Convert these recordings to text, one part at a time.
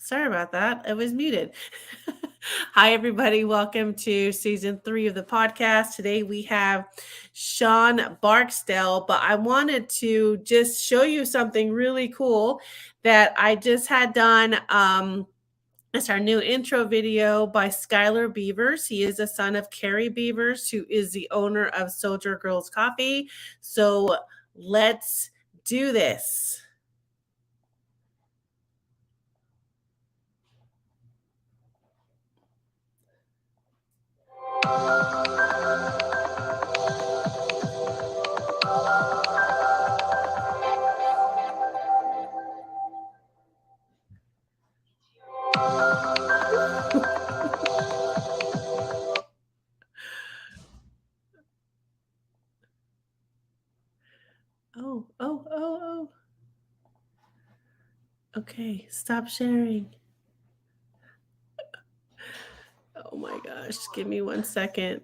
Sorry about that. It was muted. Hi, everybody. Welcome to season 3 of the podcast. Today we have Shawn Barksdale, but I wanted to just show you something really cool that I just had done. It's our new intro video by Skylar Beavers. He is a son of Carrie Beavers, who is the owner of Soldier Girls Coffee. So let's do this. Oh. Okay, stop sharing. Oh my gosh, give me 1 second.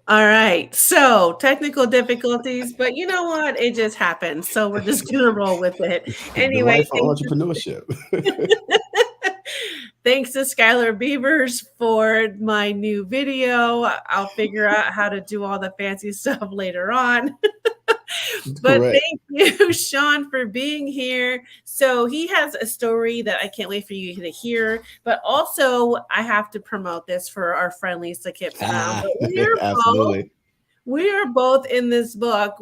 All right, so technical difficulties, but you know what? It just happened. So we're just going to roll with it. The Anyway, life of entrepreneurship. Thanks to Skylar Beavers for my new video. I'll figure out how to do all the fancy stuff later on. But Correct. thank you, Shawn, for being here. So he has a story that I can't wait for you to hear. But also, I have to promote this for our friend Lisa Kipps Brown. But Absolutely. We are both in this book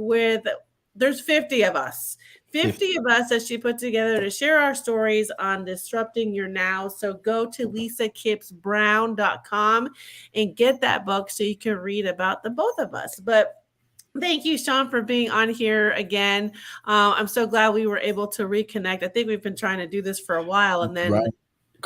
there's 50 of us. 50 of us that she put together to share our stories on disrupting your now. So go to lisakipsbrown.com and get that book so you can read about the both of us. But thank you, Shawn, for being on here again. I'm so glad we were able to reconnect. I think we've been trying to do this for a while, and then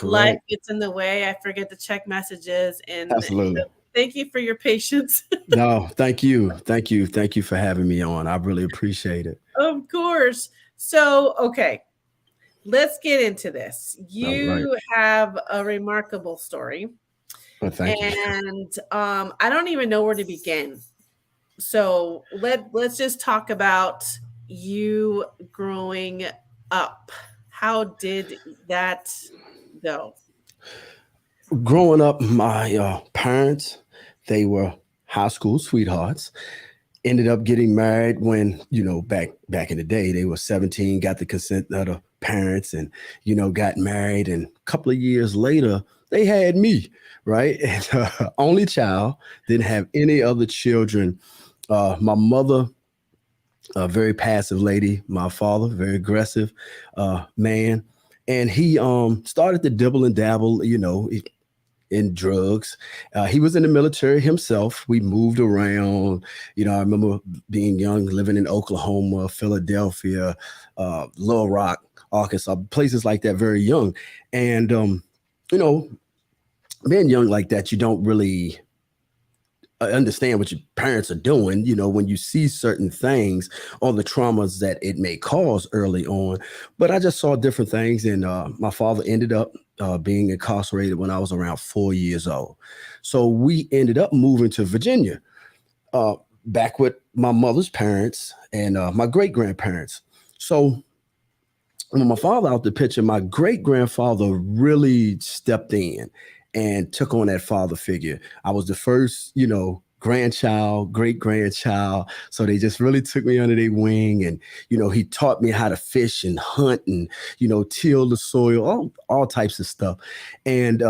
life gets in the way. I forget to check messages. And absolutely. Thank you for your patience. No, thank you. Thank you. Thank you for having me on. I really appreciate it. Of course. So, okay, let's get into this. You have a remarkable story. Well, thank you. And I don't even know where to begin. So let's just talk about you growing up. How did that go? Growing up, my parents, they were high school sweethearts. Ended up getting married when, back in the day, they were 17, got the consent of the parents and, got married. And a couple of years later, they had me, right? And only child, didn't have any other children. My mother, a very passive lady. My father, very aggressive man. And he started to dibble and dabble, in drugs. He was in the military himself. We moved around. I remember being young, living in Oklahoma, Philadelphia, Little Rock, Arkansas, places like that, very young. And, being young like that, you don't really understand what your parents are doing, when you see certain things or the traumas that it may cause early on. But I just saw different things. And my father ended up being incarcerated when I was around 4 years old. So we ended up moving to Virginia, back with my mother's parents and my great grandparents. So when my father out the picture, my great grandfather really stepped in and took on that father figure. I was the first, grandchild, great grandchild. So they just really took me under their wing. And, he taught me how to fish and hunt and, till the soil, all types of stuff. And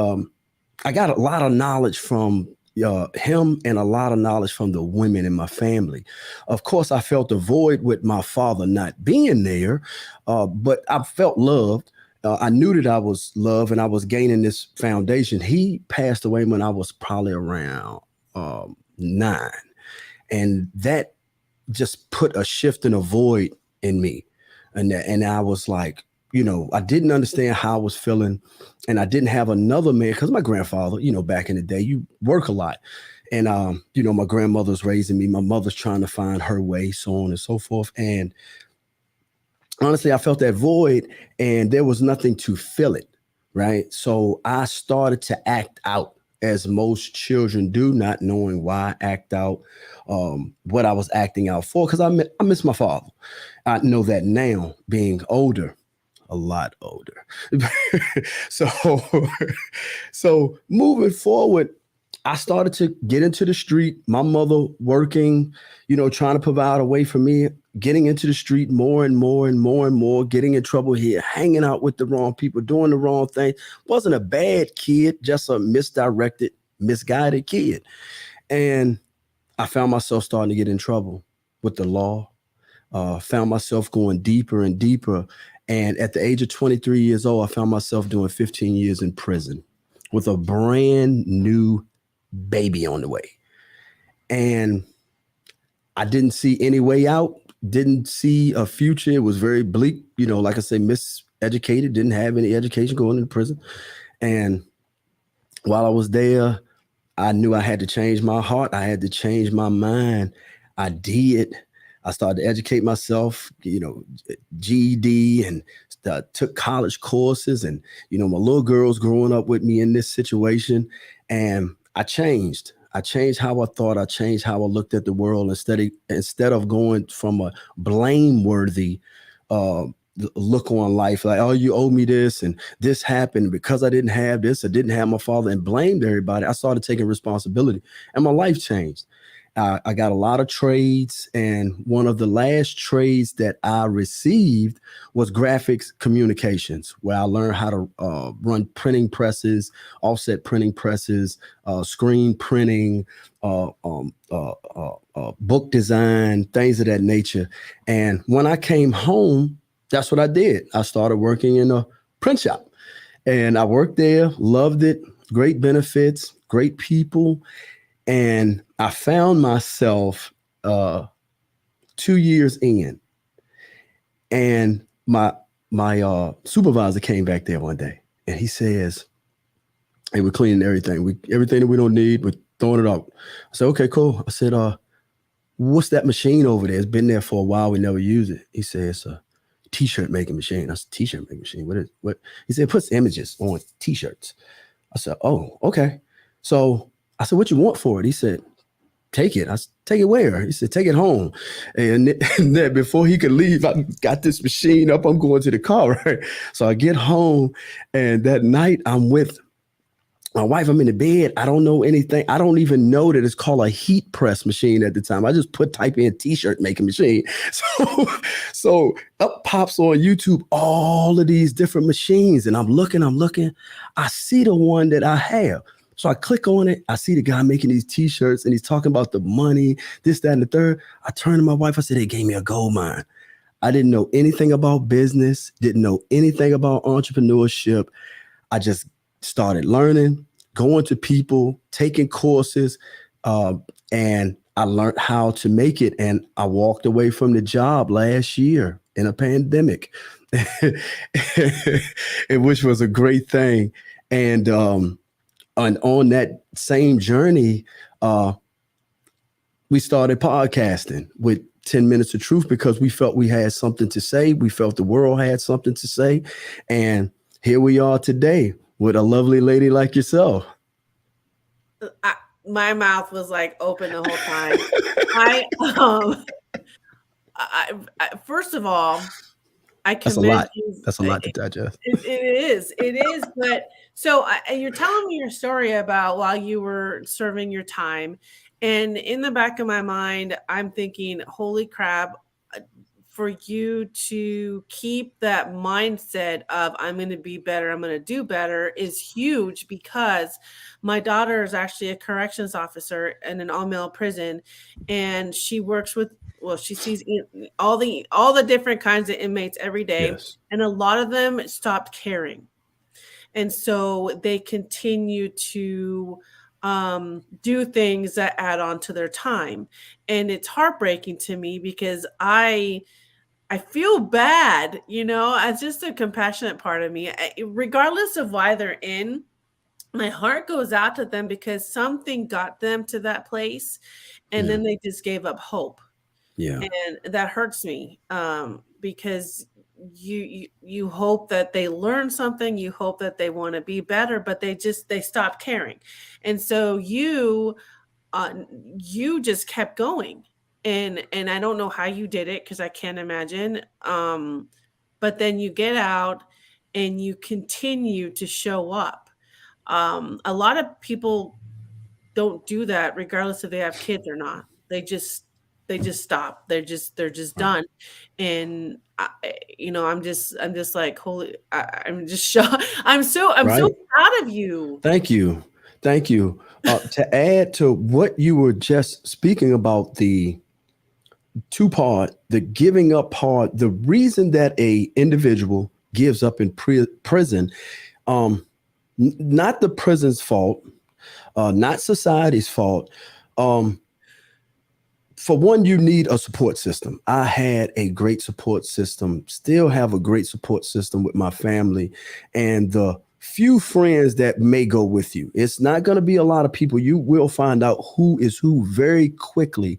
I got a lot of knowledge from him and a lot of knowledge from the women in my family. Of course, I felt a void with my father not being there, but I felt loved. I knew that I was loved and I was gaining this foundation. He passed away when I was probably around 9. And that just put a shift and a void in me. And I was like, I didn't understand how I was feeling. And I didn't have another man because my grandfather, back in the day, you work a lot. And, my grandmother's raising me. My mother's trying to find her way, so on and so forth. And honestly, I felt that void and there was nothing to fill it, right? So I started to act out as most children do, not knowing why I act out, what I was acting out for, because I miss my father. I know that now, being older. a lot older. so, so moving forward, I started to get into the street. My mother working, trying to provide a way for me, getting into the street more and more and more and more, getting in trouble here, hanging out with the wrong people, doing the wrong thing. Wasn't a bad kid, just a misdirected, misguided kid. And I found myself starting to get in trouble with the law. Found myself going deeper and deeper. And at the age of 23 years old, I found myself doing 15 years in prison with a brand new baby on the way. And I didn't see any way out, didn't see a future. It was very bleak, like I say, miseducated, didn't have any education going into prison. And while I was there, I knew I had to change my heart. I had to change my mind. I did. I started to educate myself, GED, and took college courses. And, my little girl's growing up with me in this situation. And I changed. I changed how I thought. I changed how I looked at the world instead of going from a blameworthy look on life, like, oh, you owe me this and this happened because I didn't have this, I didn't have my father, and blamed everybody. I started taking responsibility and my life changed. I got a lot of trades, and one of the last trades that I received was graphics communications, where I learned how to run printing presses, offset printing presses, screen printing, book design, things of that nature. And when I came home, that's what I did. I started working in a print shop, and I worked there, loved it, great benefits, great people. And I found myself 2 years in, and my supervisor came back there one day, and he says, "Hey, we're cleaning everything. Everything that we don't need, we're throwing it out." I said, "Okay, cool." I said, "What's that machine over there? It's been there for a while. We never use it." He said, "It's a t-shirt making machine." I said, "T-shirt making machine? What?" He said, "It puts images on t-shirts." I said, "Oh, okay." So I said, "What you want for it?" He said, "Take it." I said, "Take it where?" He said, "Take it home." And then before he could leave, I got this machine up. I'm going to the car, right? So I get home, and that night I'm with my wife. I'm in the bed. I don't know anything. I don't even know that it's called a heat press machine at the time. I just type in t-shirt making machine. So up pops on YouTube all of these different machines, and I'm looking. I see the one that I have. So I click on it. I see the guy making these t-shirts, and he's talking about the money, this, that, and the third. I turn to my wife. I said, "They gave me a gold mine." I didn't know anything about business, didn't know anything about entrepreneurship. I just started learning, going to people, taking courses, and I learned how to make it. And I walked away from the job last year in a pandemic, which was a great thing. And on that same journey, we started podcasting with 10 Minutes of Truth because we felt we had something to say. We felt the world had something to say. And here we are today with a lovely lady like yourself. My mouth was like open the whole time. First of all, I commend you. That's a lot to digest. It is. But so you're telling me your story about while you were serving your time, and in the back of my mind, I'm thinking, holy crap, for you to keep that mindset of I'm going to be better, I'm going to do better is huge, because my daughter is actually a corrections officer in an all-male prison, and she works with, well, she sees all the different kinds of inmates every day. Yes. And a lot of them stopped caring. And so they continue to do things that add on to their time. And it's heartbreaking to me because I feel bad, as just a compassionate part of me, regardless of why they're in. My heart goes out to them because something got them to that place, and then they just gave up hope. Yeah, and that hurts me because you hope that they learn something, you hope that they want to be better, but they stop caring, and so you just kept going. And I don't know how you did it, because I can't imagine. but then you get out and you continue to show up. A lot of people don't do that regardless if they have kids or not. They just stop. They're just Right. done. And I'm just like, holy, I'm just shocked. I'm so Right. proud of you. Thank you. Thank you. To add to what you were just speaking about, the two part, the giving up part, the reason that a individual gives up in prison, um, not the prison's fault, not society's fault. Um, for one, you need a support system. I had a great support system, still have a great support system with my family and the few friends that may go with you. It's not going to be a lot of people. You will find out who is who very quickly,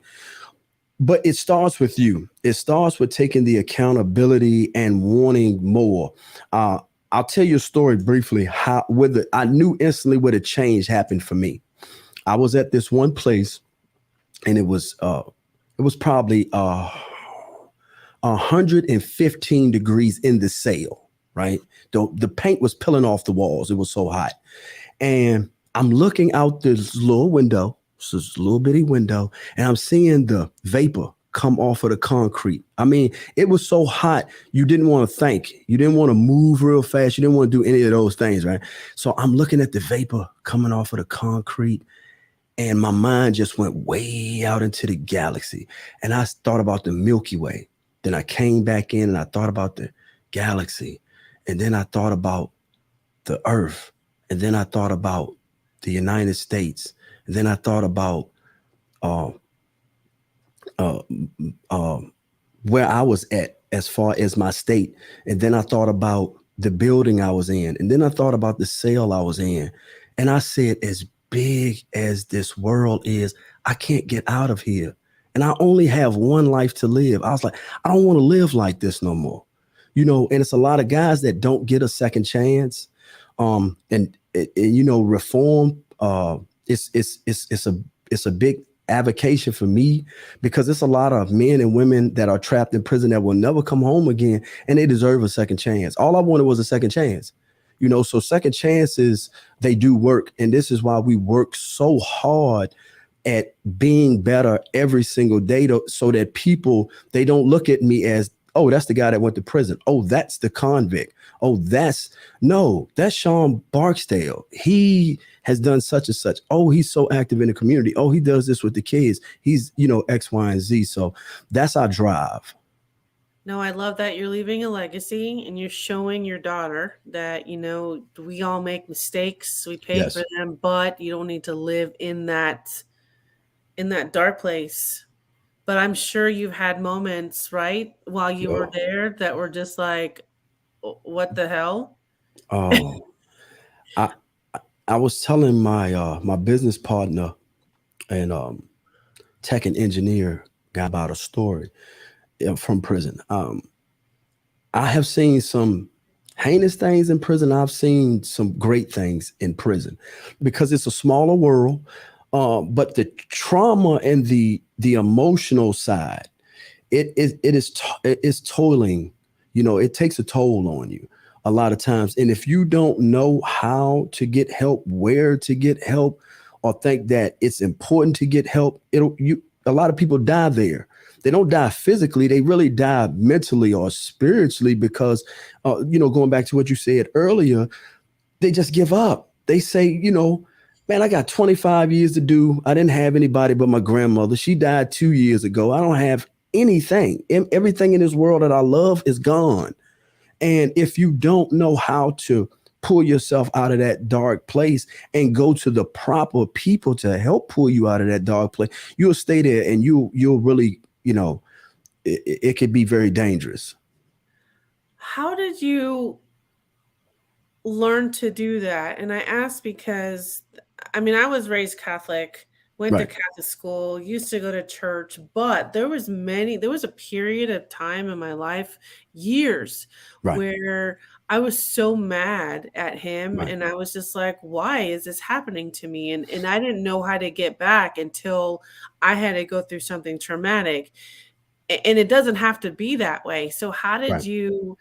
but it starts with you. It starts with taking the accountability and wanting more. Uh, I'll tell you a story briefly. How whether I knew instantly where the change happened for me. I was at this one place, and it was probably 115 degrees in the cell. Right, the paint was peeling off the walls. It was so hot, and I'm looking out this little window, this little bitty window, and I'm seeing the vapor come off of the concrete. I mean, it was so hot, you didn't want to think. You didn't want to move real fast. You didn't want to do any of those things, right? So I'm looking at the vapor coming off of the concrete, and my mind just went way out into the galaxy. And I thought about the Milky Way. Then I came back in and I thought about the galaxy. And then I thought about the earth. And then I thought about the United States. And then I thought about uh, uh, uh, where I was at as far as my state. And then I thought about the building I was in. And then I thought about the cell I was in. And I said, as big as this world is, I can't get out of here. And I only have one life to live. I was like, I don't want to live like this no more. And it's a lot of guys that don't get a second chance. Reform, it's a big avocation for me, because it's a lot of men and women that are trapped in prison that will never come home again, and they deserve a second chance. All I wanted was a second chance. So second chances, they do work. And this is why we work so hard at being better every single day, so that people, they don't look at me as, oh, that's the guy that went to prison. Oh, that's the convict. Oh, that's Shawn Barksdale. He has done such and such. Oh, he's so active in the community. Oh, he does this with the kids. He's, X, Y, and Z. So that's our drive. No, I love that you're leaving a legacy and you're showing your daughter that, we all make mistakes, we pay for Yes. them, but you don't need to live in that dark place. But I'm sure you've had moments, right, while you were Oh, there that were just like, what the hell? oh, I, I was telling my business partner and tech and engineer guy about a story from prison. I have seen some heinous things in prison. I've seen some great things in prison, because it's a smaller world. But the trauma and the emotional side, it is tolling. It takes a toll on you a lot of times. And if you don't know how to get help, where to get help, or think that it's important to get help, a lot of people die there. They don't die physically, they really die mentally or spiritually, because going back to what you said earlier, they just give up. They say, man, I got 25 years to do. I didn't have anybody but my grandmother. She died 2 years ago. I don't have anything. Everything in this world that I love is gone. And if you don't know how to pull yourself out of that dark place and go to the proper people to help pull you out of that dark place, you'll stay there, and you'll really, it could be very dangerous. How did you learn to do that? And I ask because, I was raised Catholic, went to Right, Catholic school, used to go to church, but there was a period of time in my life, years, right, where I was so mad at him right, and I was just like, why is this happening to me? And I didn't know how to get back until I had to go through something traumatic. And it doesn't have to be that way. So how did right. you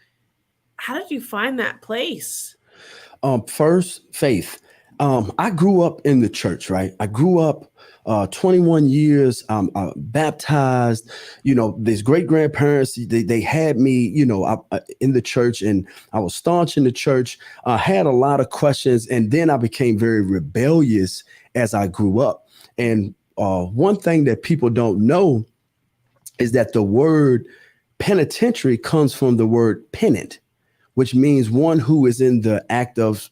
how did you find that place? First, faith. I grew up in the church, right? I grew up 21 years, baptized, these great grandparents, they had me, in the church, and I was staunch in the church. I had a lot of questions, and then I became very rebellious as I grew up. And one thing that people don't know is that the word penitentiary comes from the word penitent, which means one who is in the act of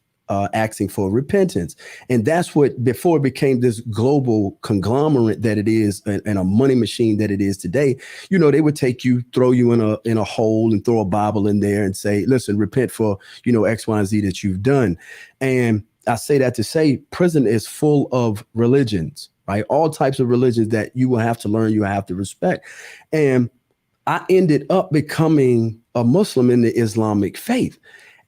asking for repentance. And that's what, before it became this global conglomerate that it is, and a money machine that it is today, they would take you, throw you in a hole and throw a Bible in there and say, listen, repent for, X, Y, and Z that you've done. And I say that to say prison is full of religions, right? All types of religions that you will have to learn, you have to respect. And I ended up becoming a Muslim in the Islamic faith.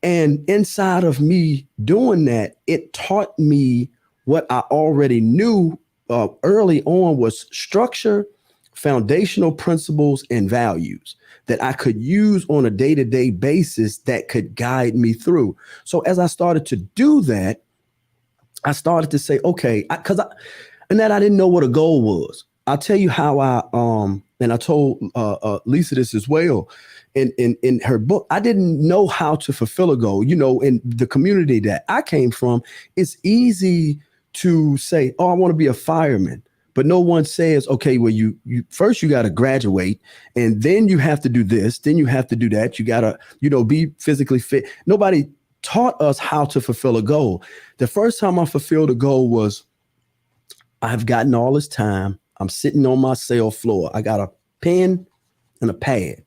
And inside of me doing that, it taught me what I already knew early on was structure, foundational principles, and values that I could use on a day-to-day basis that could guide me through. So as I started to do that, I started to say, okay, I didn't know what a goal was. I'll tell you how and I told Lisa this as well in her book. I didn't know how to fulfill a goal. In the community that I came from, it's easy to say, oh, I want to be a fireman. But no one says, okay, well, you first you got to graduate, and then you have to do this, then you have to do that. You got to, be physically fit. Nobody taught us how to fulfill a goal. The first time I fulfilled a goal was, I've gotten all this time. I'm sitting on my cell floor. I got a pen and a pad,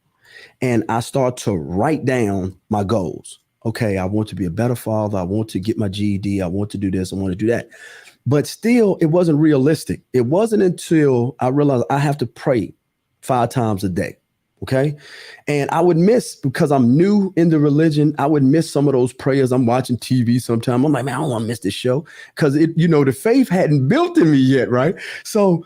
and I start to write down my goals. Okay, I want to be a better father. I want to get my GED. I want to do this. I want to do that. But still, it wasn't realistic. It wasn't until I realized I have to pray 5 times a day. Okay. And I would miss, because I'm new in the religion, I would miss some of those prayers. I'm watching TV sometime. I'm like, man, I don't want to miss this show, because the faith hadn't built in me yet. Right. So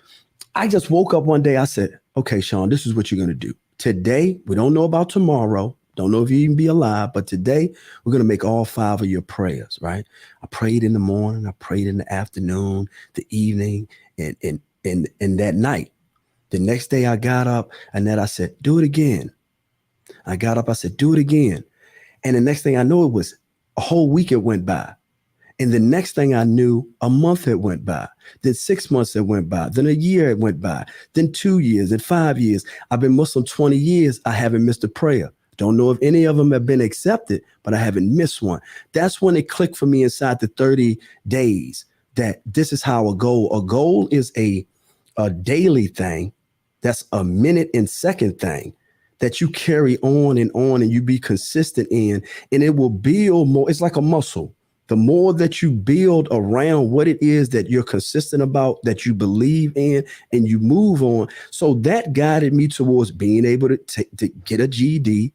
I just woke up one day. I said, okay, Shawn, this is what you're going to do. Today, we don't know about tomorrow. Don't know if you even be alive, but today we're going to make all 5 of your prayers. Right. I prayed in the morning. I prayed in the afternoon, the evening, and that night. The next day I got up, and then I said, do it again. I got up, I said, do it again. And the next thing I knew, it was a whole week it went by. And the next thing I knew, a month had went by. Then 6 months had went by. Then a year had went by. Then 2 years, then 5 years. I've been Muslim 20 years. I haven't missed a prayer. Don't know if any of them have been accepted, but I haven't missed one. That's when it clicked for me inside the 30 days that this is how a goal is a daily thing. That's a minute and second thing that you carry on, and you be consistent in, and it will build more. It's like a muscle. The more that you build around what it is that you're consistent about, that you believe in, and you move on. So that guided me towards being able to get a GED,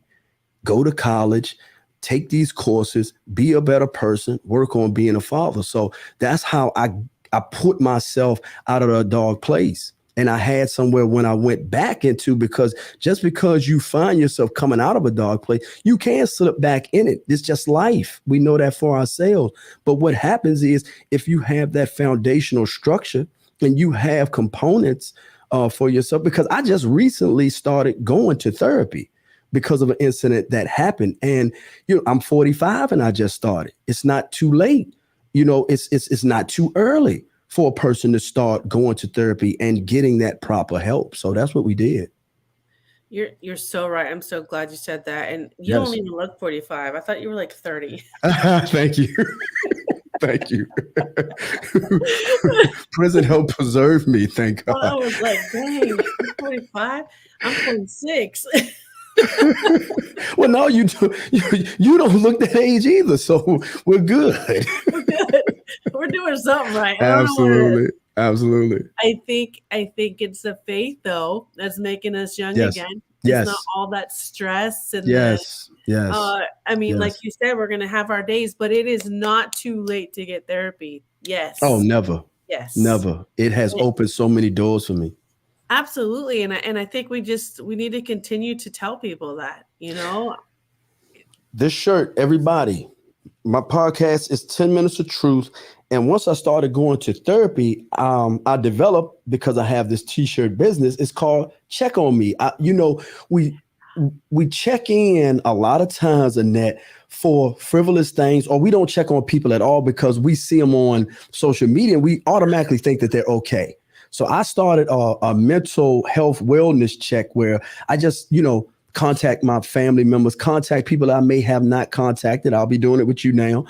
go to college, take these courses, be a better person, work on being a father. So that's how I put myself out of a dark place. And I had somewhere when I went back into, because just because you find yourself coming out of a dark place, you can slip back in it. It's just life. We know that for ourselves. But what happens is, if you have that foundational structure and you have components for yourself, because I just recently started going to therapy because of an incident that happened. And, I'm 45 and I just started. It's not too late. It's not too early for a person to start going to therapy and getting that proper help. So that's what we did. You're so right. I'm so glad you said that. And you Yes. don't even look 45. I thought you were like 30. Thank you. Thank you. Prison helped preserve me. Thank God. Well, I was like, dang, I'm 45. I'm 46. Well, no, you don't look that age either. So we're good. We're good. We're doing something right. Absolutely. Absolutely. I think it's the faith, though, that's making us young Yes. again. Yes. It's not all that stress and Yes. Yes. I mean, Yes. like you said, we're gonna have our days, but it is not too late to get therapy. Yes. Oh, never. Yes. Never. It has opened so many doors for me. Absolutely. And I think we need to continue to tell people that, This shirt, everybody, my podcast is 10 Minutes of Truth. And once I started going to therapy, I developed, because I have this t-shirt business, it's called Check on Me. We we check in a lot of times, Annette, for frivolous things, or we don't check on people at all because we see them on social media and we automatically think that they're okay. So I started a mental health wellness check where I just, contact my family members, contact people I may have not contacted. I'll be doing it with you now.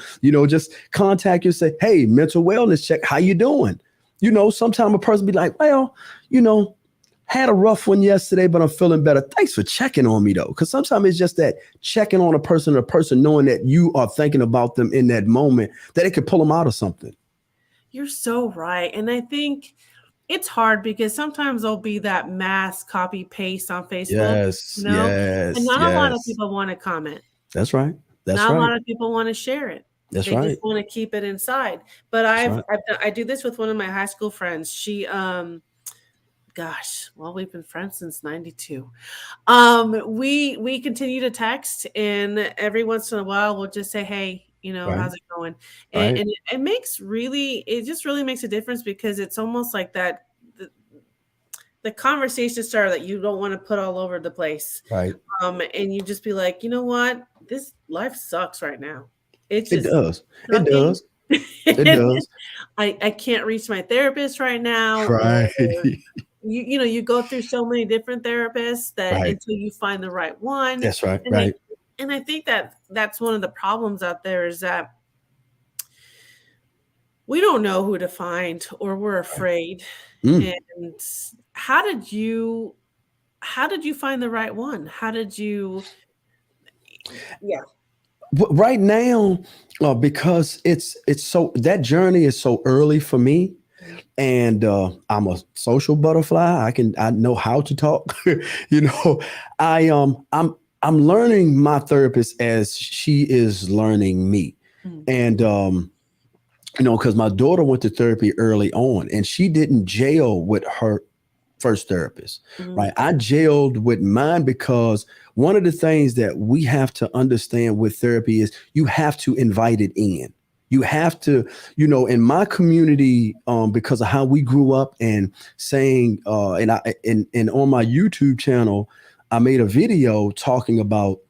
Just contact you and say, hey, mental wellness check. How you doing? Sometimes a person be like, well, had a rough one yesterday, but I'm feeling better. Thanks for checking on me, though. Because sometimes it's just that checking on a person, knowing that you are thinking about them in that moment, that it could pull them out of something. You're so right. And I think it's hard because sometimes there'll be that mass copy paste on Facebook, Yes, and yes, not a lot of yes. people want to comment. That's right. That's Not a right. lot of people want to share it. That's They just right. want to keep it inside. But That's right. I do this with one of my high school friends. She gosh, well, we've been friends since 92. We continue to text, and every once in a while we'll just say, hey, Right. how's it going? And, Right. and it just really makes a difference because it's almost like that the conversation starter that you don't want to put all over the place. Right. And you just be like, you know what? This life sucks right now. It's It just does. It sucking. does. It does. I can't reach my therapist right now, or Right. you go through so many different therapists that Right. until you find the right one. That's right. And I Right. and I think that that's one of the problems out there is that we don't know who to find, or we're Right. afraid. Mm. And how did you find the right one? How did you yeah. Right now, because it's so, that journey is so early for me, and I'm a social butterfly. I know how to talk. you know, I'm learning my therapist as she is learning me, Mm, and because my daughter went to therapy early on, and she didn't jail with her first therapist, mhm, right? I jailed with mine because one of the things that we have to understand with therapy is you have to invite it in. You have to, in my community, because of how we grew up and saying, and on my YouTube channel, I made a video talking about,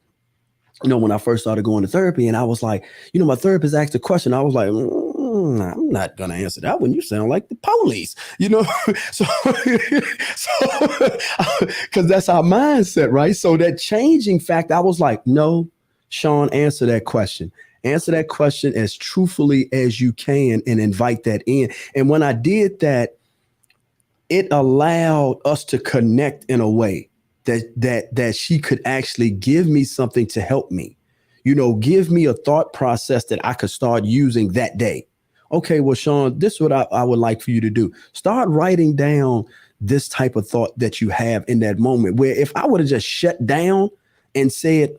when I first started going to therapy, and I was like, my therapist asked a question. I was like, I'm not gonna answer that one. You sound like the police, so, so because that's our mindset, right? So that changing fact, I was like, no, Shawn, answer that question. Answer that question as truthfully as you can and invite that in. And when I did that, it allowed us to connect in a way that she could actually give me something to help me, give me a thought process that I could start using that day. Okay, well, Shawn, this is what I would like for you to do. Start writing down this type of thought that you have in that moment, where if I would have just shut down and said,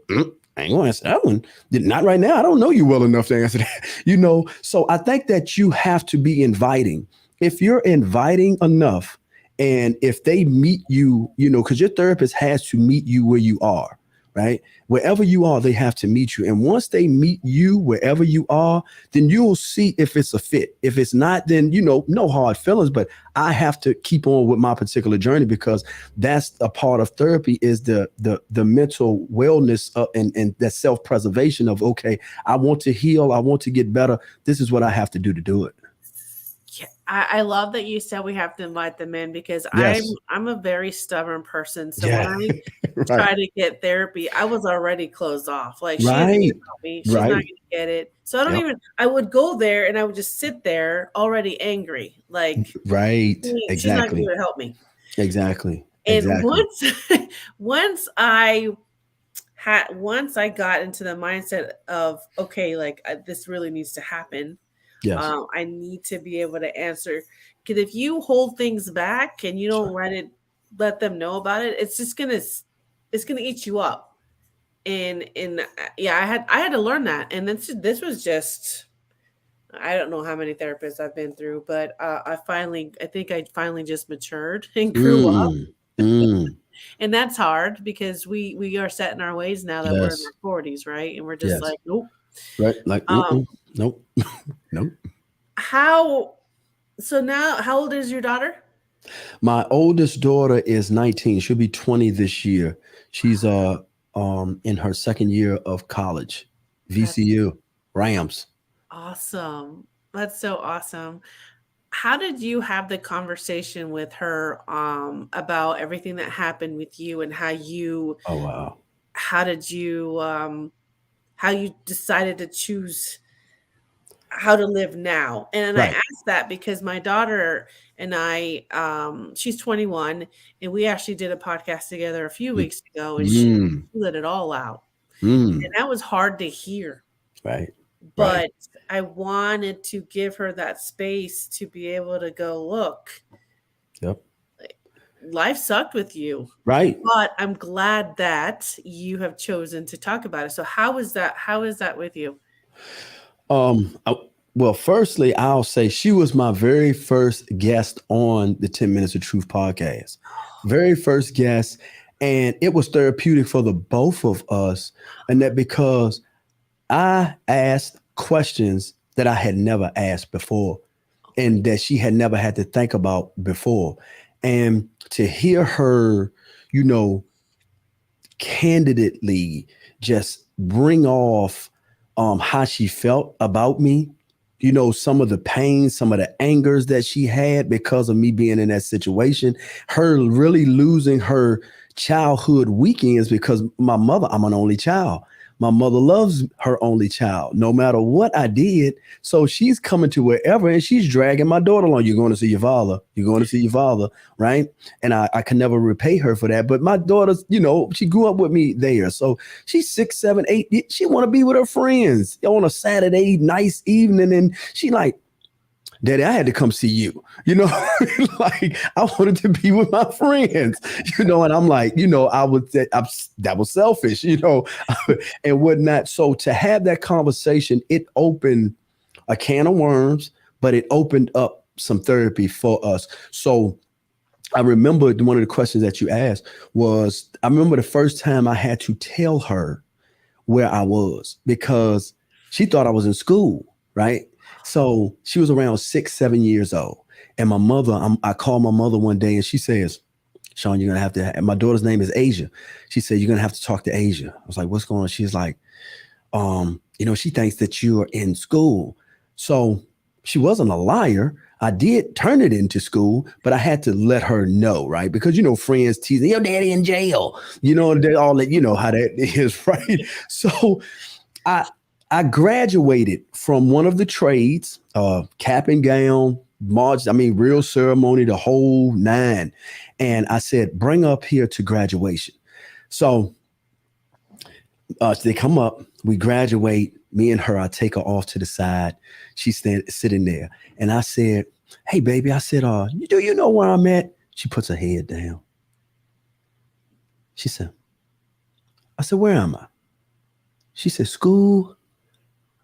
I ain't gonna answer that one. Not right now. I don't know you well enough to answer that. So I think that you have to be inviting. If you're inviting enough, and if they meet you, because your therapist has to meet you where you are, right? Wherever you are, they have to meet you. And once they meet you wherever you are, then you'll see if it's a fit. If it's not, then, no hard feelings, but I have to keep on with my particular journey, because that's a part of therapy, is the mental wellness, and that self-preservation of, okay, I want to heal. I want to get better. This is what I have to do it. yeah, I love that you said we have to invite them in because I'm Yes. I'm a very stubborn person. So when Yeah. I Right. try to get therapy, I was already closed off. Like she isn't Right. gonna help me. She's not Right. gonna get it. So I don't Yep. even I would go there and I would just sit there already angry. Like Right. she's not gonna be Exactly. able to help me. Exactly. And Exactly. once once I got into the mindset of okay, like this really needs to happen. Yes. I need to be able to answer because if you hold things back and you That's don't right. let them know about it, it's gonna eat you up. And yeah, I had to learn that, and this was just I don't know how many therapists I've been through, but I think I finally just matured and grew up. Mm. Mm. And that's hard because we are set in our ways now that we're in Yes. our 40s, right? And we're just Yes. like, nope. Right. Like, Um, nope. Nope. how so now how old is your daughter? My oldest daughter is 19. She'll be 20 this year. She's in her second year of college. That's VCU Rams. awesome. That's so awesome. How did you have the conversation with her about everything that happened with you and Oh wow. how did you how you decided to choose how to live now? And I Right. asked that because my daughter and I, she's 21, and we actually did a podcast together a few Mm, weeks ago, and she mm, let it all out. And mm. that was hard to hear, Right. Right. but I wanted to give her that space to be able to go, look, Yep. like, life sucked with you, Right. but I'm glad that you have chosen to talk about it. So how is that with you? Um, I- well, firstly, I'll say she was my very first guest on the 10 Minutes of Truth podcast. Very first guest. And it was therapeutic for the both of us. And that because I asked questions that I had never asked before Okay. and that she had never had to think about before. And to hear her, you know, candidly just bring off how she felt about me, some of the pain, some of the angers that she had because of me being in that situation, her really losing her childhood weekends because I'm an only child. My mother loves her only child, no matter what I did. So she's coming to wherever and she's dragging my daughter along. You're going to see your father. You're going to see your father, right? And I can never repay her for that. But my daughter's, she grew up with me there. So she's 6, 7, 8. She want to be with her friends on a Saturday, nice evening. And she like, Daddy, I had to come see you, like I wanted to be with my friends, and I'm like, that was selfish, and whatnot. So to have that conversation, it opened a can of worms, but it opened up some therapy for us. So I remember one of the questions that you asked was, I remember the first time I had to tell her where I was because she thought I was in school, right? So she was around 6, 7 years old. And my mother, I called my mother one day and she says, Shawn, you're going to have to, and my daughter's name is Asia. She said, you're going to have to talk to Asia. I was like, what's going on? She's like, she thinks that you are in school. So she wasn't a liar. I did turn it into school, but I had to let her know, right? Because, friends teasing, your daddy in jail, they all let you know how that is, right? So I graduated from one of the trades, cap and gown, real ceremony, the whole nine. And I said, bring up here to graduation. So they come up, we graduate, me and her, I take her off to the side. She's sitting there. And I said, hey, baby, I said, do you know where I'm at? She puts her head down. She said, I said, where am I? She said, school.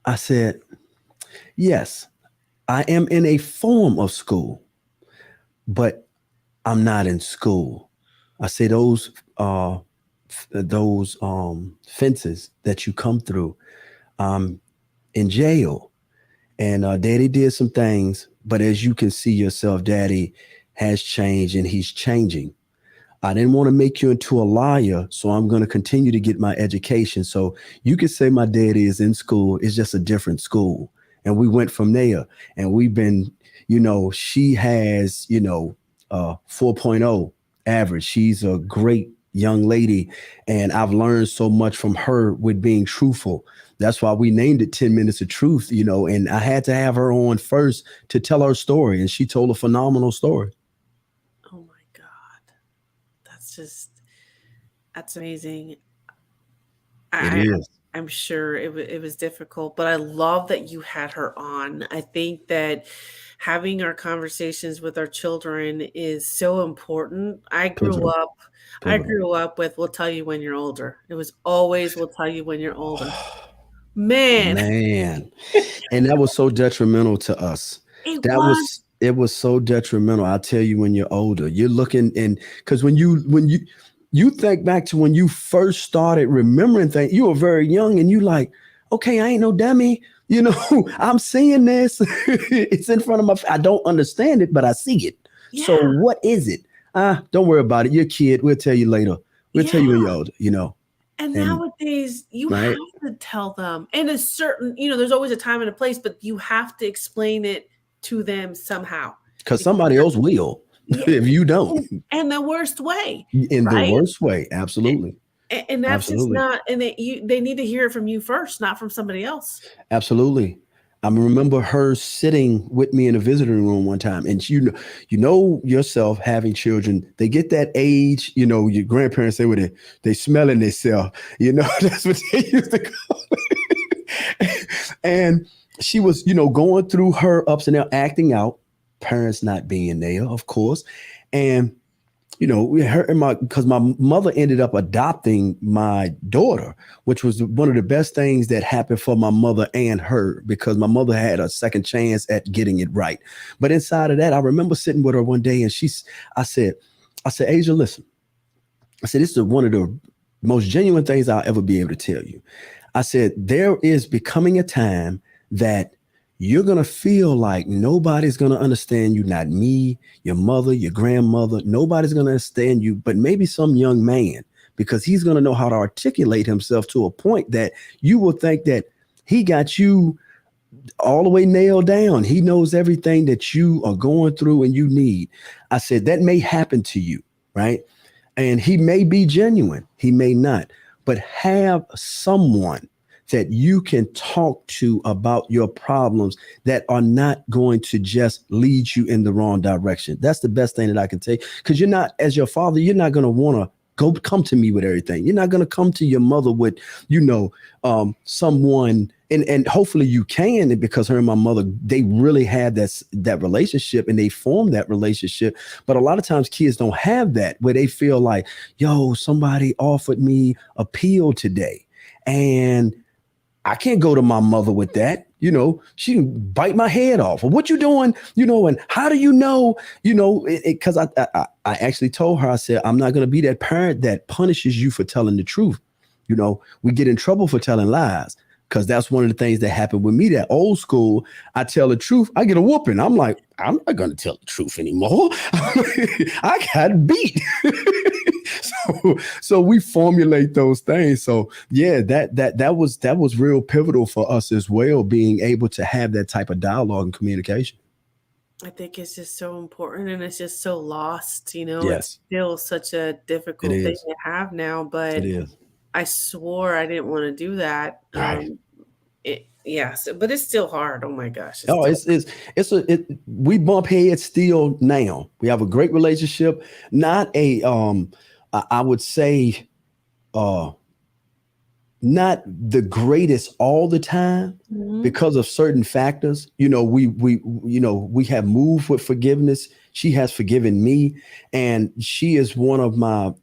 I said, yes, I am in a form of school, but I'm not in school. I say those fences that you come through, in jail. And Daddy did some things, but as you can see yourself, Daddy has changed and he's changing. I didn't want to make you into a liar, so I'm going to continue to get my education. So you could say my daddy is in school. It's just a different school. And we went from there. And we've been, she has, 4.0 average. She's a great young lady. And I've learned so much from her with being truthful. That's why we named it 10 Minutes of Truth, and I had to have her on first to tell her story. And she told a phenomenal story. Oh my God. That's amazing. It I is. I'm sure it was difficult, but I love that you had her on. I think that having our conversations with our children is so important. Pivotal. I Pivotal. grew up with "We'll tell you when you're older." It was always "We'll tell you when you're older." Man, Man. And that was so detrimental to us. it That was. was it was so detrimental. I'll tell you when you're older. You're looking and because when you you think back to when you first started remembering things. You were very young, and you like, okay, I ain't no dummy. I'm seeing this. It's in front of my. I don't understand it, but I see it. So Yeah. what is it? Don't worry about it. You're a kid. We'll tell you later. We'll tell Yeah. you when you're older. And And nowadays, you have right, to tell them in a certain, there's always a time and a place, but you have to explain it to them somehow. because Because somebody else will yeah, if you don't. and the worst way, In the right? worst way. Absolutely. And that's just Absolutely. not, and they need to hear it from you first, not from somebody else. Absolutely. I remember her sitting with me in a visiting room one time, and you know yourself having children. They get that age, your grandparents say, "Well, they smelling themselves." That's what they used to call it. And she was, going through her ups and downs, acting out, parents not being there, of course, and we her and because my mother ended up adopting my daughter, which was one of the best things that happened for my mother and her, because my mother had a second chance at getting it right. But inside of that, I remember sitting with her one day, and I said, Asia, listen, I said, this is one of the most genuine things I'll ever be able to tell you. I said, there is becoming a time that you're going to feel like nobody's going to understand you, not me, your mother, your grandmother. Nobody's going to understand you, but maybe some young man, because he's going to know how to articulate himself to a point that you will think that he got you all the way nailed down. He knows everything that you are going through and you need. I said, that may happen to you, right? And he may be genuine, he may not, but have someone that you can talk to about your problems that are not going to just lead you in the wrong direction. That's the best thing that I can take. Because you're not, as your father, you're not going to want to come to me with everything. You're not going to come to your mother with, someone, and hopefully you can, because her and my mother, they really had that relationship, and they formed that relationship. But a lot of times kids don't have that, where they feel like, yo, somebody offered me a pill today, and I can't go to my mother with that. She can bite my head off. Or what you doing? And how do you know? Because I actually told her, I said, I'm not going to be that parent that punishes you for telling the truth. We get in trouble for telling lies, because that's one of the things that happened with me. That old school, I tell the truth, I get a whooping. I'm like, I'm not going to tell the truth anymore. I got beat. So we formulate those things. So yeah, that was real pivotal for us as well, being able to have that type of dialogue and communication. I think it's just so important, and it's just so lost. It's Yes, still such a it difficult thing is. to have now, It but is. I swore I didn't want to do that. Right. Yes, but it's still hard. Oh my gosh, it's Oh, still. we bump heads still now. We have a great relationship. Not a I would say uh not the greatest all the time, Mhm. because of certain factors. We have moved with forgiveness. She has forgiven me, and she is one of my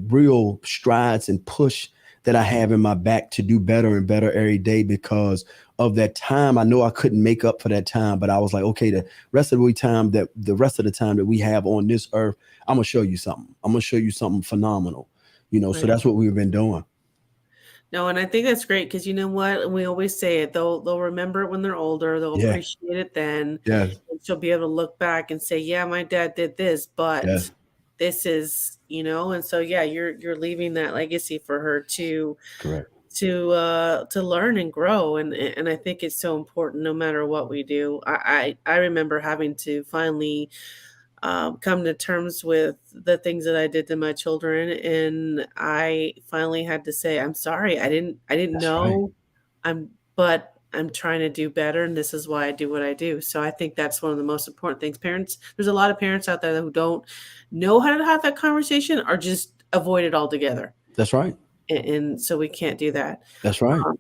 real strides and push that I have in my back to do better and better every day, because of that time. I know I couldn't make up for that time, but I was like, okay, the rest of the time that we have on this earth, I'm gonna show you something. I'm gonna show you something phenomenal. So Right. that's what we've been doing. No, and I think that's great because you know what? We always say it. They'll remember it when they're older. They'll Yeah. appreciate it then. Yes. And she'll be able to look back and say, "Yeah, my dad did this, but Yes. this is." And so yeah, you're leaving that legacy for her Correct. to learn and grow, and I think it's so important no matter what we do. I remember having to finally come to terms with the things that I did to my children, and I finally had to say, "I'm sorry. I didn't That's right. know. But I'm trying to do better, and this is why I do what I do." So I think that's one of the most important things. Parents, there's a lot of parents out there who don't know how to have that conversation or just avoid it altogether, That's right. and so we can't do that. That's right. Um,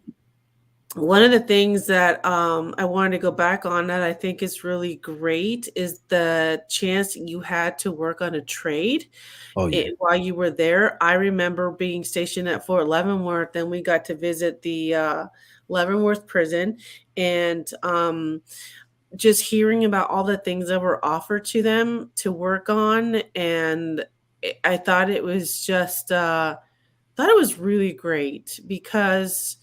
One of the things that I wanted to go back on that I think is really great is the chance you had to work on a trade Oh yeah. while you were there. I remember being stationed at Fort Leavenworth, and we got to visit the Leavenworth prison, and just hearing about all the things that were offered to them to work on, and I thought it was just thought it was really great because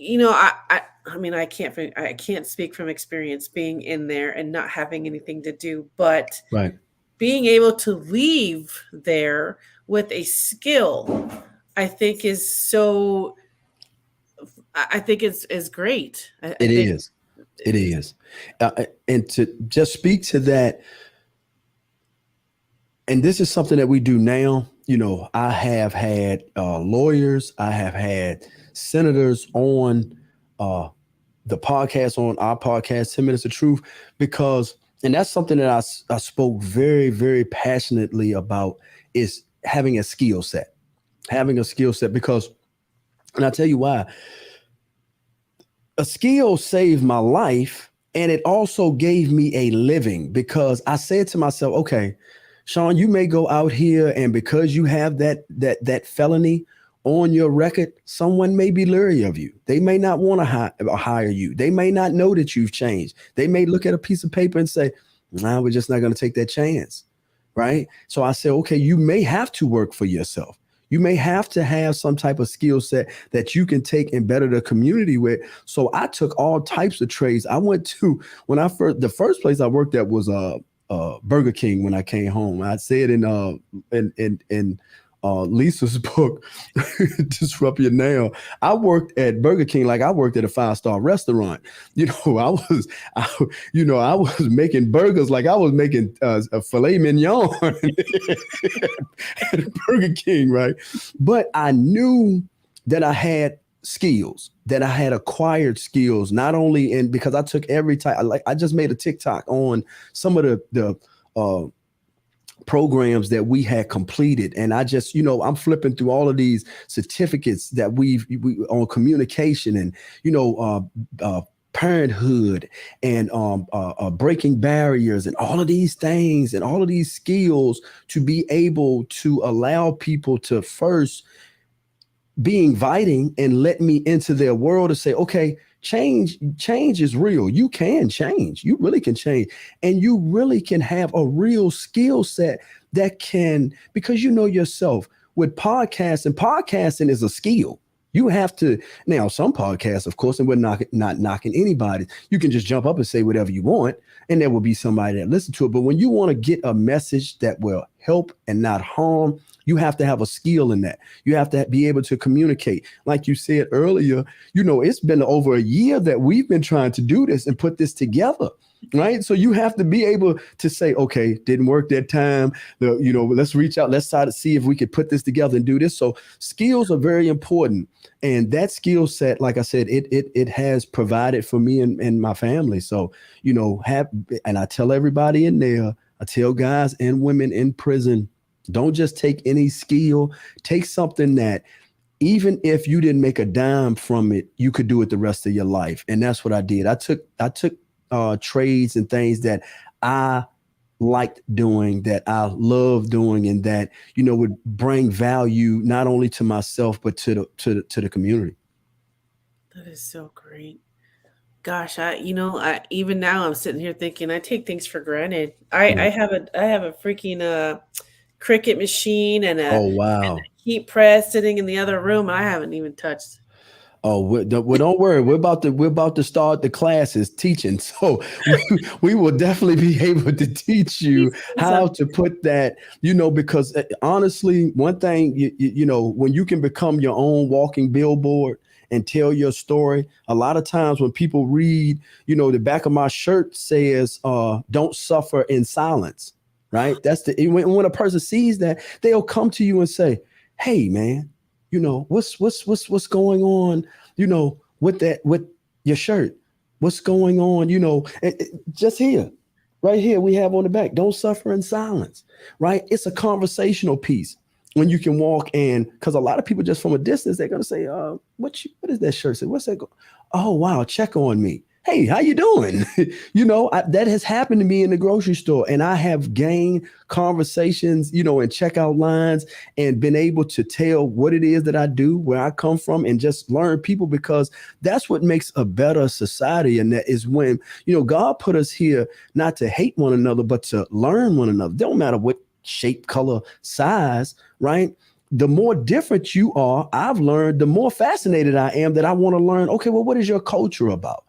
I mean, I can't speak from experience being in there and not having anything to do, but Right. being able to leave there with a skill, I think is so. I think is great. I It think is. It is. And to just speak to that, and this is something that we do now. I have had lawyers, I have had senators on the podcast, on our podcast, 10 Minutes of Truth, because, and that's something that I spoke very, very passionately about, is having a skill set, because, and I'll tell you why. A skill saved my life, and it also gave me a living, because I said to myself, okay, Shawn, you may go out here, and because you have that felony on your record, someone may be leery of you. They may not want to hire you. They may not know that you've changed. They may look at a piece of paper and say, nah, we're just not going to take that chance. Right. So I said, okay, you may have to work for yourself. You may have to have some type of skill set that you can take and better the community with. So I took all types of trades. I went to, the first place I worked at was Burger King when I came home. I said in Lisa's book, Disrupt Your Now, I worked at Burger King like I worked at a 5-star restaurant. I was making burgers like I was making a filet mignon at Burger King, right? But I knew that I had skills, that I had acquired skills, not only because I took every type. I just made a TikTok on some of the programs that we had completed. And I just, I'm flipping through all of these certificates that we on communication and, parenthood and breaking barriers and all of these things and all of these skills to be able to allow people to first be inviting and let me into their world to say, okay, change is real. You can change. You really can change. And you really can have a real skill set that can, because you know yourself with podcasting is a skill. You have to, now some podcasts, of course, and we're not knocking anybody. You can just jump up and say whatever you want, and there will be somebody that listens to it. But when you want to get a message that will help and not harm, you have to have a skill in that. You have to be able to communicate. Like you said earlier, it's been over a year that we've been trying to do this and put this together. Right. So you have to be able to say, okay, didn't work that time. Let's reach out. Let's try to see if we could put this together and do this. So skills are very important. And that skill set, like I said, it has provided for me and my family. So, and I tell everybody in there, I tell guys and women in prison, don't just take any skill. Take something that even if you didn't make a dime from it, you could do it the rest of your life. And that's what I did. I took trades and things that I liked doing, that I love doing, and that, would bring value not only to myself, but to the community. That is so great. Gosh, even now I'm sitting here thinking I take things for granted. I have a freaking Cricut machine and oh wow, and a heat press sitting in the other room. I haven't even touched. Oh, don't worry. We're about to start the classes teaching, so we will definitely be able to teach you how to put that. Because honestly, one thing when you can become your own walking billboard and tell your story. A lot of times when people read, the back of my shirt says, "Don't suffer in silence." Right? That's when a person sees that, they'll come to you and say, "Hey, man. What's going on, with your shirt? What's going on? Just right here, we have on the back, don't suffer in silence, right? It's a conversational piece when you can walk in, because a lot of people just from a distance, they're going to say, what is that shirt say? What's that? Oh, wow. Check on me. Hey, how you doing? That has happened to me in the grocery store, and I have gained conversations, and checkout lines, and been able to tell what it is that I do, where I come from, and just learn people, because that's what makes a better society. And that is when, God put us here not to hate one another, but to learn one another. Don't matter what shape, color, size, right? The more different you are, I've learned, the more fascinated I am that I want to learn, okay, well, what is your culture about?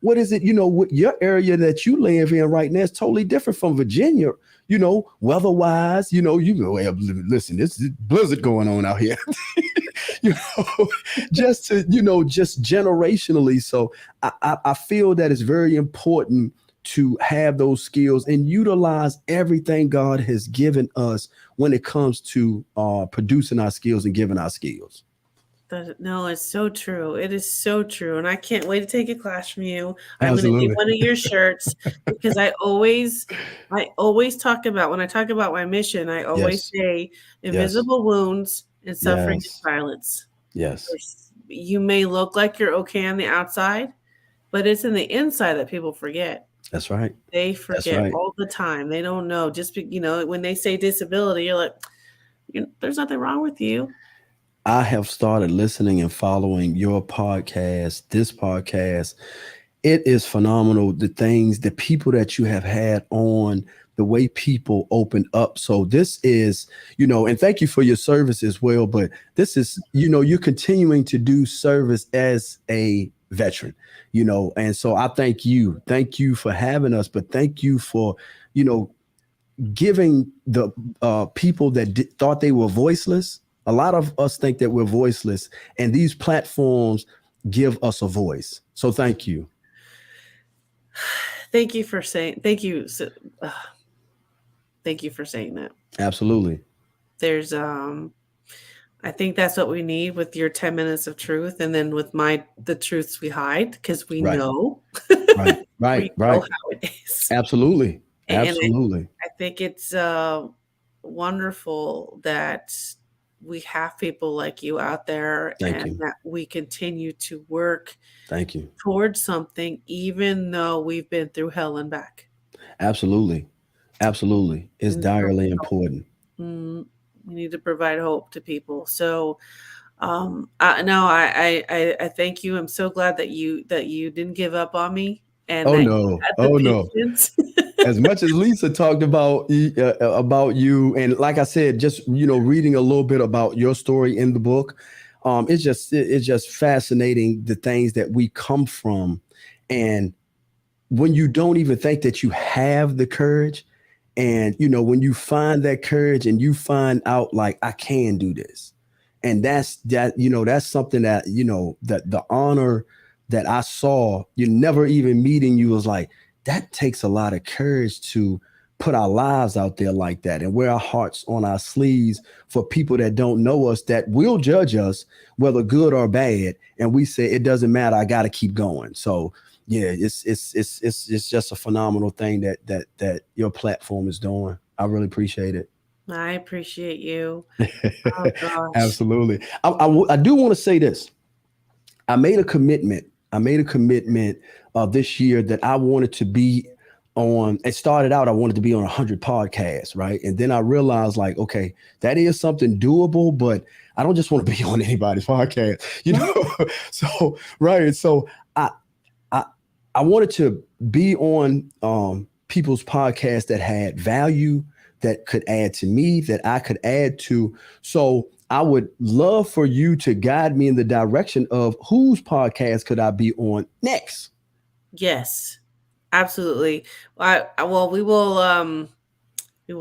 What is it, what your area that you live in right now is totally different from Virginia, weather-wise, you go, hey, listen, this is blizzard going on out here. you know, just generationally. So I feel that it's very important to have those skills and utilize everything God has given us when it comes to producing our skills and giving our skills. No, it's so true. It is so true. And I can't wait to take a class from you. I'm going to Absolutely. do one of your shirts because I always talk about, when I talk about my mission, I always say invisible wounds and suffering and silence. Yes. You may look like you're okay on the outside, but it's in the inside that people forget. That's right. They forget all the time. They don't know. Just, when they say disability, you're like, there's nothing wrong with you. I have started listening and following your podcast, this podcast. It is phenomenal. The people that you have had on, the way people open up. So this is, and thank you for your service as well. But this is, you're continuing to do service as a veteran, and so I thank you. Thank you for having us, but thank you for, giving the people that thought they were voiceless. A lot of us think that we're voiceless, and these platforms give us a voice. So thank you. Thank you for saying thank you. Thank you for saying that. Absolutely. There's I think that's what we need with your 10 minutes of truth, and then with the truths we hide, because we know. Right. We know how it is. Absolutely. And Absolutely. I think it's wonderful that we have people like you out there, that we continue to work towards something, even though we've been through hell and back. Absolutely. It's direly important. We need to provide hope to people. So I thank you. I'm so glad that you didn't give up on me. And no. As much as Lisa talked about you, and like I said, just reading a little bit about your story in the book, it's just fascinating, the things that we come from, and when you don't even think that you have the courage, and when you find that courage and you find out, like, I can do this, and that's something that that the honor that I saw, never even meeting you, was like, that takes a lot of courage to put our lives out there like that and wear our hearts on our sleeves for people that don't know us, that will judge us, whether good or bad. And we say, it doesn't matter, I got to keep going. So yeah, it's just a phenomenal thing that your platform is doing. I really appreciate it. I appreciate you. Oh, gosh. Absolutely. I do want to say this. I made a commitment this year that I wanted to be on. It started out, I wanted to be on 100 podcasts, right? And then I realized, like, okay, that is something doable, but I don't just want to be on anybody's podcast, So, right. So I wanted to be on people's podcasts that had value, that could add to me, that I could add to. So I would love for you to guide me in the direction of whose podcast could I be on next. Yes, absolutely. Well, we will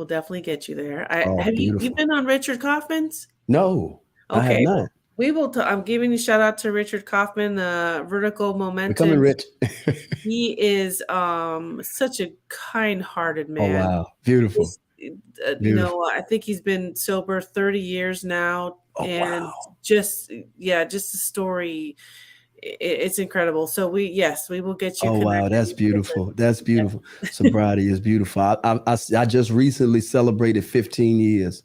definitely get you there. Have you been on Richard Kaufman's? No, okay. I have not. We will. I'm giving a shout out to Richard Kaufman, Vertical Momentum. Becoming Rich. He is such a kind-hearted man. Oh wow, beautiful. I think he's been sober 30 years now, and just the story, it's incredible. So we will get you. Oh wow, that's beautiful. That's beautiful. Sobriety is beautiful. I just recently celebrated 15 years,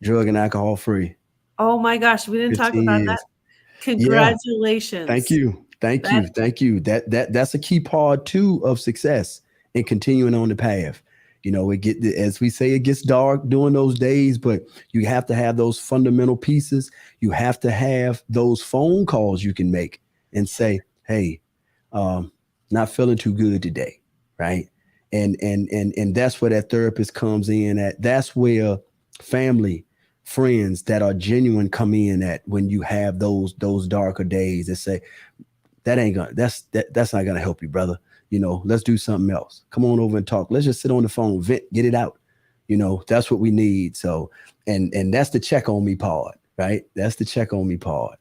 drug and alcohol free. Oh my gosh, we didn't talk about that. Congratulations. Yeah. Thank you. That's a key part too of success and continuing on the path. As we say, it gets dark during those days, but you have to have those fundamental pieces. You have to have those phone calls you can make and say, hey, not feeling too good today, right? And that's where that therapist comes in at. That's where family, friends that are genuine come in at, when you have those darker days that say, that's not gonna help you, brother. Let's do something else. Come on over and talk. Let's just sit on the phone, vent, get it out. That's what we need. So, and that's the check on me part, right? That's the check on me part.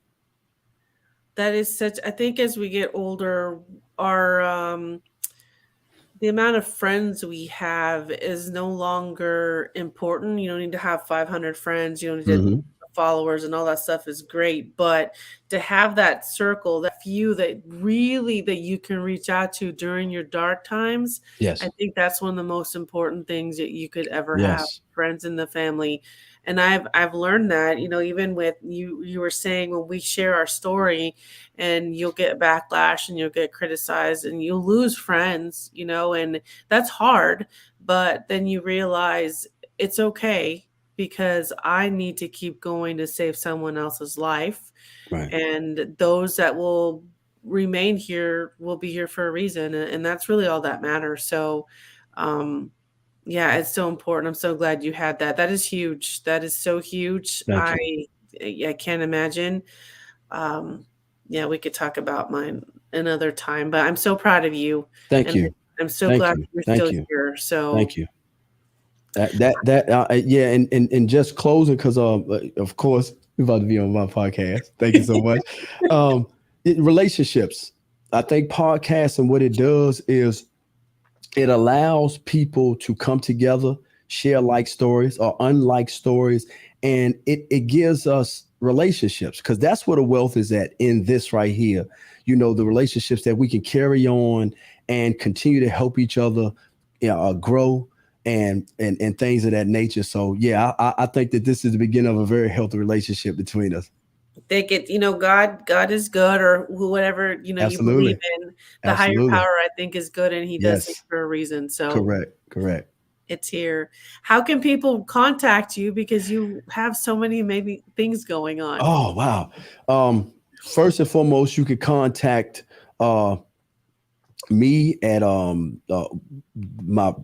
That is such, I think as we get older, our the amount of friends we have is no longer important. You don't need to have 500 friends. You don't need to Mm-hmm. followers, and all that stuff is great. But to have that circle, that few that really that you can reach out to during your dark times, I Yes. think that's one of the most important things that you could ever have, Yes. friends in the family. And I've learned that, even with you were saying, when we share our story, and you'll get backlash and you'll get criticized and you'll lose friends, and that's hard. But then you realize it's okay, because I need to keep going to save someone else's life. Right. And those that will remain here will be here for a reason. And that's really all that matters. So, yeah, it's so important. I'm so glad you had that. That is huge. That is so huge. Thank you. I can't imagine. Um, yeah, we could talk about mine another time, but I'm so proud of you. Thank And you. I'm so Thank glad you. you're Thank still you. here. So Thank you. Yeah, and just closing, because of course you're about to be on my podcast. Thank you so much. Relationships. I think podcasting, what it does is it allows people to come together, share like stories or unlike stories, and it gives us relationships, because that's where the wealth is at in this right here. The relationships that we can carry on and continue to help each other, grow, and things of that nature. So yeah, I think that this is the beginning of a very healthy relationship between us. they get, God is good, or whatever, you believe Absolutely. in. The higher power, Absolutely. I think, is good, and he does things Yes. for a reason. So Correct. Correct. it's here. How can people contact you? Because you have so many maybe things going on. Oh, wow. First and foremost, you could contact me at my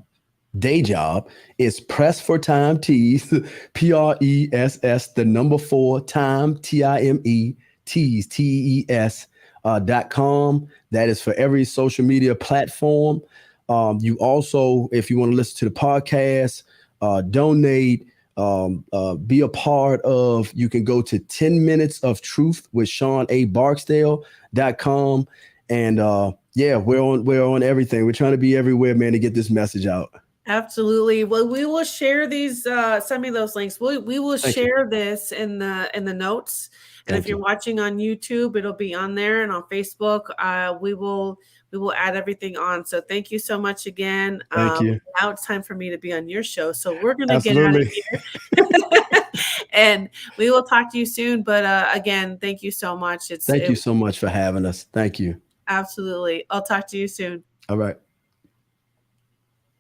day job. Is Press for Time Tees, PRESS, the number 4 time, TIME, Tees, TEES .com. That is for every social media platform. You also, if you want to listen to the podcast, donate, be a part of, you can go to 10 Minutes of Truth with Shawn Barksdale.com. And yeah, we're on everything. We're trying to be everywhere, man, to get this message out. Absolutely. Well, we will share these. Send me those links. We will Thank you. share this in the notes. And if Thank you're you. watching on YouTube, it'll be on there, and on Facebook. We will add everything on. So thank you so much again. Thank you. Now it's time for me to be on your show. So we're gonna get out of Absolutely. here. And we will talk to you soon. But again, thank you so much. Thank you so much for having us. Thank you. Absolutely. I'll talk to you soon. All right.